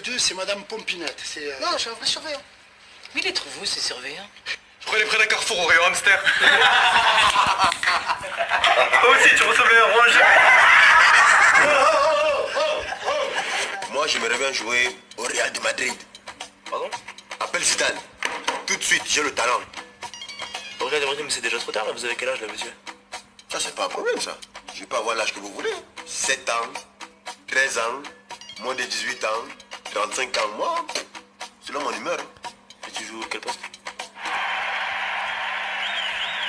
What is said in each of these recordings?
deux, c'est Madame Pompinette. Non, je suis un vrai surveillant. Mais il est trop vous, ces surveillants. Je prenais près d'un carrefour au rayon hamster. Toi aussi, tu recevais un rouge. Moi, j'aimerais bien jouer au Real de Madrid. Pardon? Appelle Zidane. Tout de suite, j'ai le talent. Au Real de Madrid, mais c'est déjà trop tard, là. Vous avez quel âge, là, monsieur? Ça, c'est pas un problème, ça. Je vais pas avoir l'âge que vous voulez. 7 ans, 13 ans, moins de 18 ans, 35 ans. Moi, c'est là mon humeur. Et tu joues quel poste?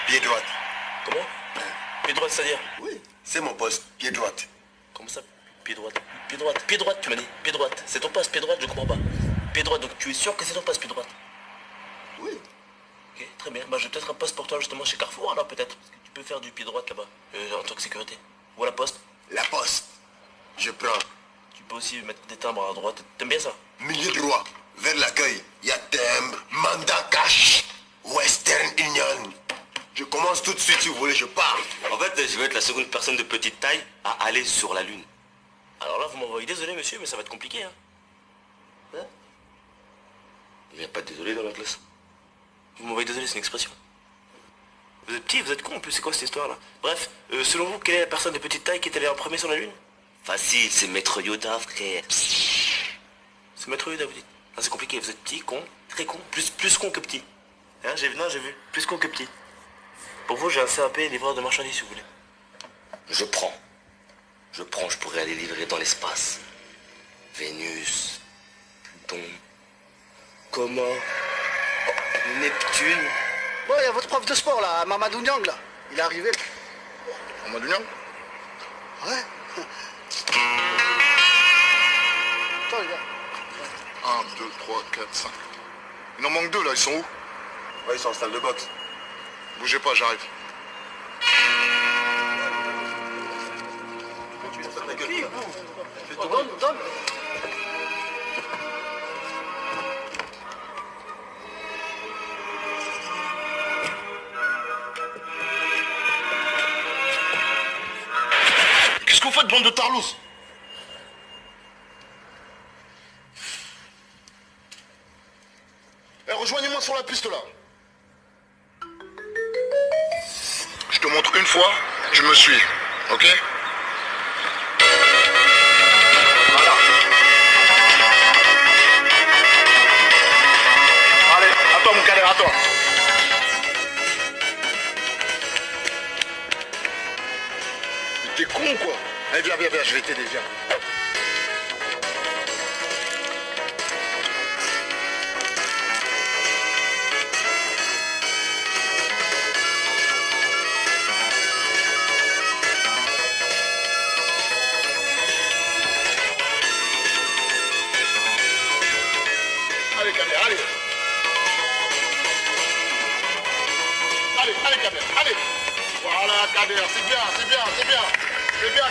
Pied droite. Comment? Pied droite, c'est-à-dire? Oui, c'est mon poste, pied droite. Comment ça? Pied droite. Pied droite, tu m'as dit. Pied droite. C'est ton poste, pied droite, je comprends pas. Pied droite, donc tu es sûr que c'est ton poste, pied droite? Oui. Ok, très bien. Bah, j'ai peut-être un poste pour toi justement chez Carrefour, alors peut-être. Parce que tu peux faire du pied droite là-bas, en tant que sécurité. Ou à la poste. La poste. Je prends. Tu peux aussi mettre des timbres à droite. T'aimes bien ça? Milieu droit, vers l'accueil. Il y a timbre, mandat cash, Western Union. Je commence tout de suite si vous voulez, je pars. En fait, je vais être la seconde personne de petite taille à aller sur la Lune. Alors là, vous m'envoyez désolé, monsieur, mais ça va être compliqué, hein. Il n'y a pas de désolé dans la classe. Vous m'envoyez désolé, c'est une expression. Vous êtes petit, vous êtes con en plus, c'est quoi cette histoire-là? Bref, selon vous, quelle est la personne de petite taille qui est allée en premier sur la Lune? Facile, c'est Maître Yoda, frère. C'est Maître Yoda, vous dites. Ah, c'est compliqué, vous êtes petit, con, très con, plus con que petit. Hein, j'ai vu, plus con que petit. Pour vous, j'ai un CAP livreur de marchandises, si vous voulez. Je prends, je pourrais aller livrer dans l'espace. Vénus, Pluton, comment, Neptune. Bon, il y a votre prof de sport, là, Mamadou Niang, là. Il est arrivé. Mamadou Niang? Ouais. Attends, les gars. 1, 2, 3, 4, 5. Il en manque 2 là, ils sont où? Ouais, ils sont en salle de boxe. Bougez pas, j'arrive. Donne. Qu'est-ce que vous faites, bande de tarlous? Eh, rejoignez-moi sur la piste là. Je te montre une fois, tu me suis, ok? Voilà. Allez, attends mon galère, attends. Mais t'es con quoi? Allez, viens, je vais t'aider, viens. Allez, Kader, allez. Allez, Kader, allez. Voilà, Kader, c'est bien. C'est bien, Kader. C'est bien.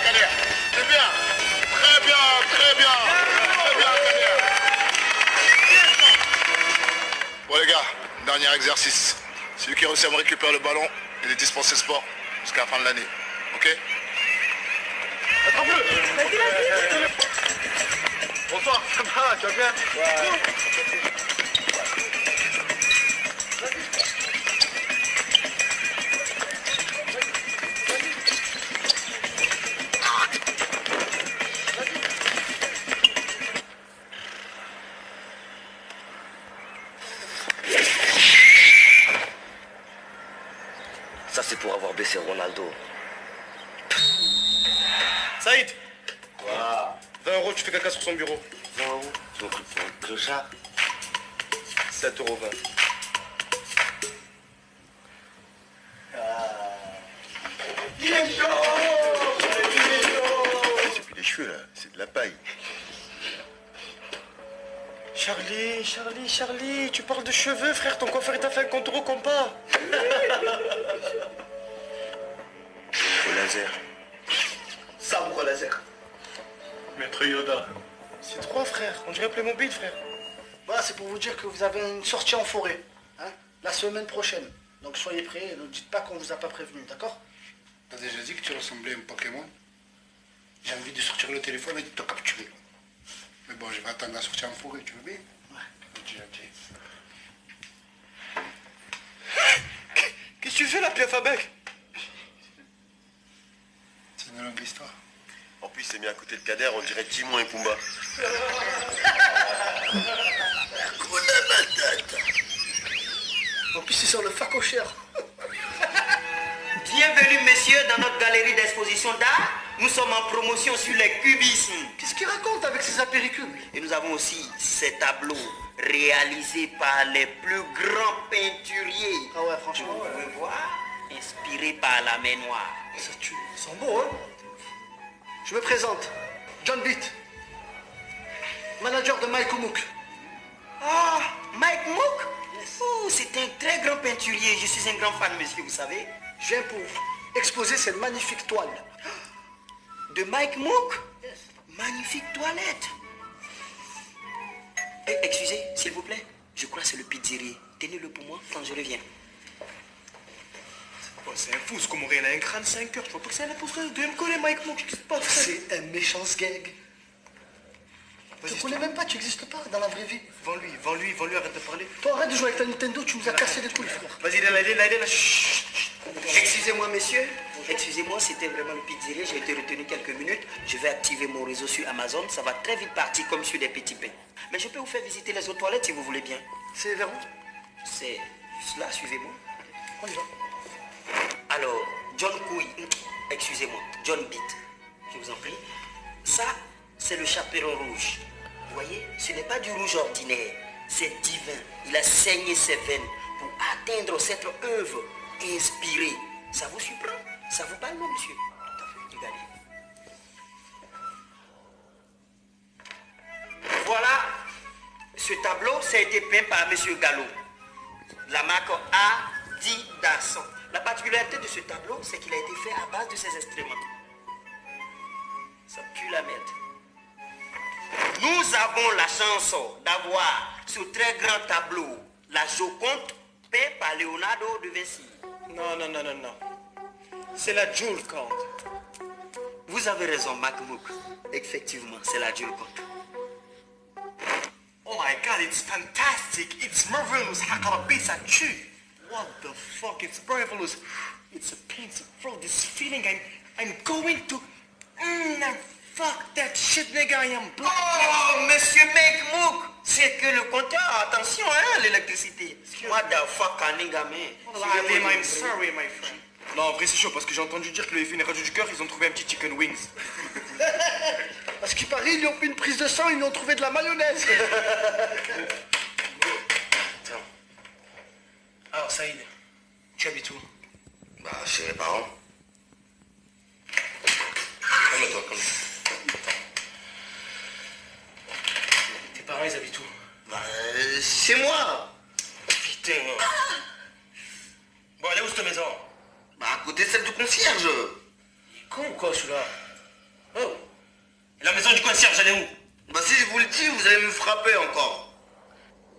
Très bien, Kader. Bon, les gars, dernier exercice. Celui qui réussit à me récupérer le ballon, il est dispensé sport jusqu'à la fin de l'année. Ok? Bonsoir, ça va, tu vas bien? Ouais. Ça, c'est pour avoir baissé Ronaldo. Saïd. Voilà. 20 €, tu fais caca sur son bureau. 20 €. Ton truc pour un clochard. 7,20 €. Il est chaud. C'est plus des cheveux là, c'est de la paille. Charlie, tu parles de cheveux, frère. Ton coiffeur, il t'a fait un contour au compas. Au laser. Sabre laser. Maître Yoda. C'est 3, frère. On dirait Playmobil, frère. Voilà, c'est pour vous dire que vous avez une sortie en forêt. Hein, la semaine prochaine. Donc soyez prêts et ne dites pas qu'on vous a pas prévenu, d'accord? T'as déjà dit que tu ressemblais à un Pokémon? J'ai envie de sortir le téléphone et de te capturer. Mais bon, je vais attendre la sortie en forêt, tu veux bien? Ouais. Gentil, gentil. Qu'est-ce que tu fais là, Pierre Fabec? C'est une longue histoire. En plus, il s'est mis à côté de Kader, on dirait Timon et Pumba. En plus, c'est sur le facochère. Bienvenue, messieurs, dans notre galerie d'exposition d'art. Nous sommes en promotion sur les cubismes. Qu'est-ce qu'il raconte avec ses apéricubes? Et nous avons aussi ces tableaux réalisés par les plus grands peinturiers. Ah ouais, franchement, Vous ouais. pouvez voir, inspirés par la main noire. Ça tue. Ils sont beaux, hein? Je me présente. John Beat. Manager de Mike Oumouk. Ah, Mike Mook. Oh, c'est un très grand peinturier. Je suis un grand fan, monsieur, vous savez. Je viens pour exposer cette magnifique toile. De Mike Mook. Magnifique toilette. Excusez, s'il vous plaît. Je crois que c'est le pizzerier. Tenez-le pour moi quand je reviens. Oh, c'est un fou, ce qu'on m'aurait un crâne 5 heures. Je vois pas que c'est un imposteur de me coller, Mike Mook. Je sais pas. C'est un méchant gag. Tu ne connais même pas, tu n'existes pas dans la vraie vie. Vends-lui, arrête de parler. Toi, arrête de jouer avec ta Nintendo, tu nous as cassé les couilles, frère. Vas-y, là. Chut. Excusez-moi, messieurs. Excusez-moi, c'était vraiment le pizzerier. J'ai été retenu quelques minutes. Je vais activer mon réseau sur Amazon. Ça va très vite partir comme sur des petits pains. Mais je peux vous faire visiter les autres toilettes si vous voulez bien. C'est vers où? C'est juste là, suivez-moi. On y va. Alors, John Couille, excusez-moi, John Beat, je vous en prie. Ça, c'est le chaperon rouge. Vous voyez, ce n'est pas du rouge ordinaire, c'est divin. Il a saigné ses veines pour atteindre cette œuvre inspirée. Ça vous surprend? Ça vous parle, non, monsieur? Tout à fait, regardez. Voilà, ce tableau, ça a été peint par monsieur Gallo, la marque Adidas. La particularité de ce tableau, c'est qu'il a été fait à base de ces instruments. Ça pue la merde. Nous avons la chance d'avoir ce très grand tableau, la Joconde, peint par Leonardo de Vinci. Non. C'est la Joconde. Vous avez raison, MacMook. Effectivement, c'est la Joconde. Oh my god, it's fantastic. It's marvelous. Hakarabisa Chu. What the fuck? It's marvelous. It's a painful throat. This feeling I'm going to... fuck that shit, nigga. I am black. Oh, monsieur MacMook, c'est que le compteur, attention, hein, l'électricité. What the fuck, nigga, man. I'm sorry, my friend. Non, en vrai, c'est chaud parce que j'ai entendu dire qu'il avait fait une radio du cœur. Ils ont trouvé un petit chicken wings. Parce qu'il paraît, ils lui ont fait une prise de sang, ils lui ont trouvé de la mayonnaise. Attends. Alors, Saïd, tu habites où? Bah, chez mes parents. Calme-toi, calme-toi. Tes parents, ils habitent où? Bah, chez moi. Putain. Bon, elle est où cette maison? Bah, à côté de celle du concierge. Il est con ou quoi, celui-là? Oh. Et la maison du concierge, elle est où? Bah, si je vous le dis, vous allez me frapper encore.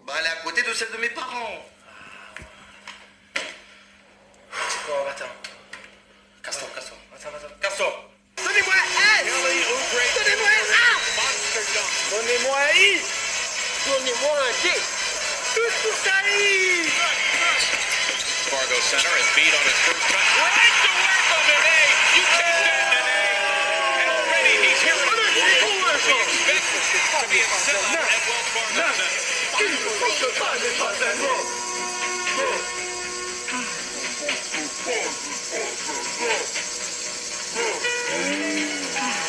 Bah, elle est à côté de celle de mes parents. C'est quoi, attends. Casse-toi. Attends. Casse-toi. Donnez-moi un! Donnez-moi un! Donnez-moi un I! Donnez-moi un D! Tous pour Saïd! Fargo center and beat on his first touch. Right to work on Nene. You can't get Nene. And already he's here in the world. We expect to be a sellout at Wells Fargo Center.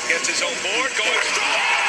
Gets his own board, going strong.